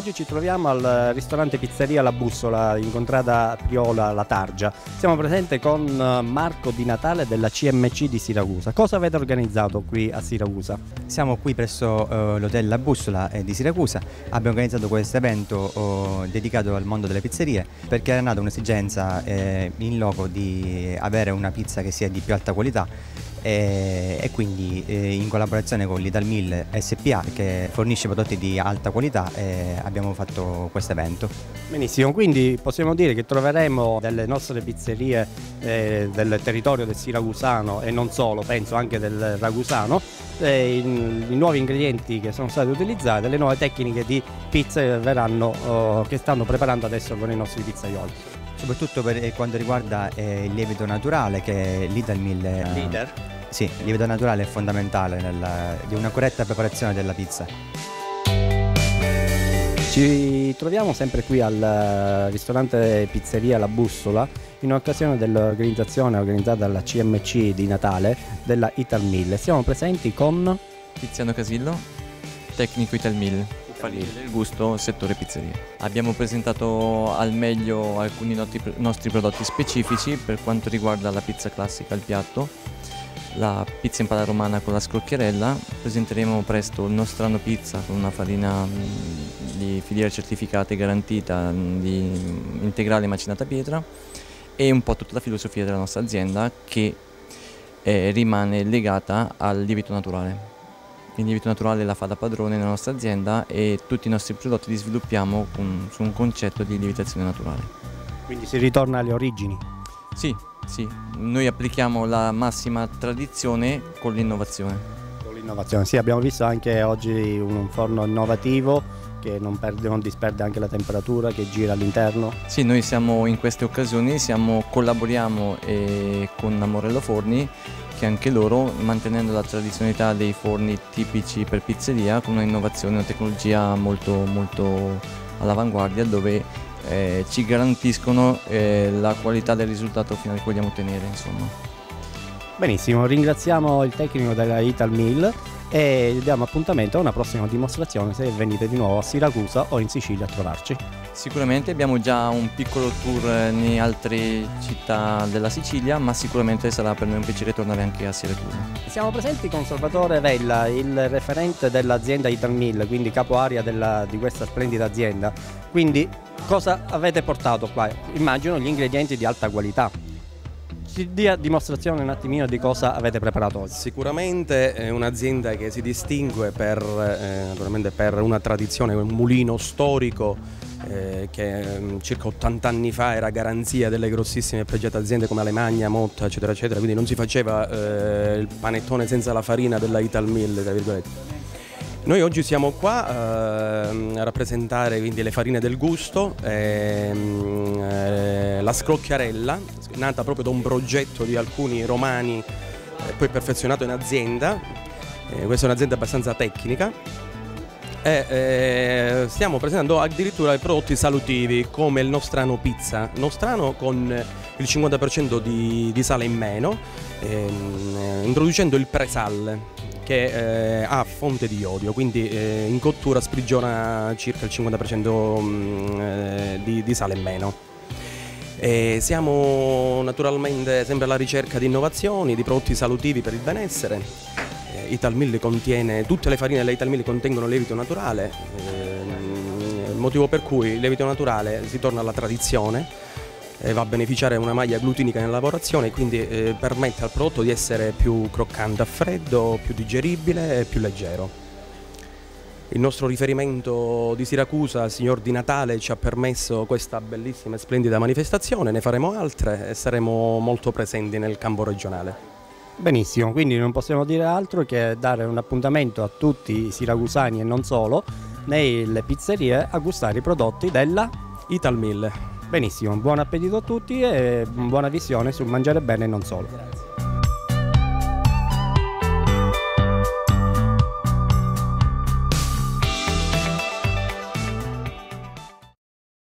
Oggi ci troviamo al ristorante Pizzeria La Bussola in contrada Priola La Targia. Siamo presenti con Marco Di Natale della CMC di Siracusa. Cosa avete organizzato qui a Siracusa? Siamo qui presso l'hotel La Bussola di Siracusa. Abbiamo organizzato questo evento dedicato al mondo delle pizzerie perché è nata un'esigenza in loco di avere una pizza che sia di più alta qualità e quindi in collaborazione con l'Italmill SPA che fornisce prodotti di alta qualità abbiamo fatto questo evento. Benissimo, quindi possiamo dire che troveremo delle nostre pizzerie del territorio del siracusano e non solo, penso anche del ragusano, i nuovi ingredienti che sono stati utilizzati, le nuove tecniche di pizza che stanno preparando adesso con i nostri pizzaioli. Soprattutto per quanto riguarda il lievito naturale, che l'Italmill Leader. Sì, il lievito naturale è fondamentale di una corretta preparazione della pizza. Ci troviamo sempre qui al ristorante Pizzeria La Bussola in occasione dell'organizzazione organizzata dalla CMC di Natale della Italmill. Siamo presenti con Tiziano Casillo, tecnico Italmill, farina del gusto, settore pizzeria. Abbiamo presentato al meglio alcuni nostri prodotti specifici per quanto riguarda la pizza classica al piatto, la pizza in pala romana con la scrocchiarella. Presenteremo presto il Nostrano Pizza con una farina di filiera certificata e garantita di integrale macinata a pietra e un po' tutta la filosofia della nostra azienda che rimane legata al lievito naturale. Il lievito naturale la fa da padrone nella nostra azienda e tutti i nostri prodotti li sviluppiamo su un concetto di lievitazione naturale. Quindi si ritorna alle origini. Sì, noi applichiamo la massima tradizione con l'innovazione. Con l'innovazione, sì, abbiamo visto anche oggi un forno innovativo che non disperde anche la temperatura, che gira all'interno. Sì, noi siamo in queste occasioni, collaboriamo con Amorello Forni, che anche loro, mantenendo la tradizionalità dei forni tipici per pizzeria, con una innovazione, una tecnologia molto all'avanguardia, dove ci garantiscono la qualità del risultato finale che vogliamo ottenere, insomma. Benissimo, ringraziamo il tecnico della Italmill e diamo appuntamento a una prossima dimostrazione se venite di nuovo a Siracusa o in Sicilia a trovarci. Sicuramente abbiamo già un piccolo tour in altre città della Sicilia, ma sicuramente sarà per noi un piacere tornare anche a Siracusa. Siamo presenti con Salvatore Vella, il referente dell'azienda Italmill, quindi capo area di questa splendida azienda. Quindi cosa avete portato qua? Immagino gli ingredienti di alta qualità. Ci dia dimostrazione un attimino di cosa avete preparato oggi. Sicuramente è un'azienda che si distingue naturalmente per una tradizione, un mulino storico che circa 80 anni fa era garanzia delle grossissime e pregiate aziende come Alemagna, Motta, eccetera, eccetera, quindi non si faceva il panettone senza la farina della Italmill, tra virgolette. Noi oggi siamo qua a rappresentare quindi le farine del gusto, la scrocchiarella, nata proprio da un progetto di alcuni romani poi perfezionato in azienda. Questa è un'azienda abbastanza tecnica e stiamo presentando addirittura i prodotti salutivi come il Nostrano Pizza, Nostrano con il 50% di sale in meno, introducendo il presal che ha fonte di iodio, quindi in cottura sprigiona circa il 50% di sale in meno. Siamo naturalmente sempre alla ricerca di innovazioni, di prodotti salutivi per il benessere. Italmill contiene, tutte le farine della Italmill contengono lievito naturale, il motivo per cui il lievito naturale si torna alla tradizione. Va a beneficiare una maglia glutinica nella lavorazione e quindi permette al prodotto di essere più croccante a freddo, più digeribile e più leggero. Il nostro riferimento di Siracusa, il signor Di Natale, ci ha permesso questa bellissima e splendida manifestazione, ne faremo altre e saremo molto presenti nel campo regionale. Benissimo, quindi non possiamo dire altro che dare un appuntamento a tutti i siracusani e non solo nelle pizzerie a gustare i prodotti della Italmill. Benissimo, buon appetito a tutti e buona visione sul mangiare bene e non solo. Grazie.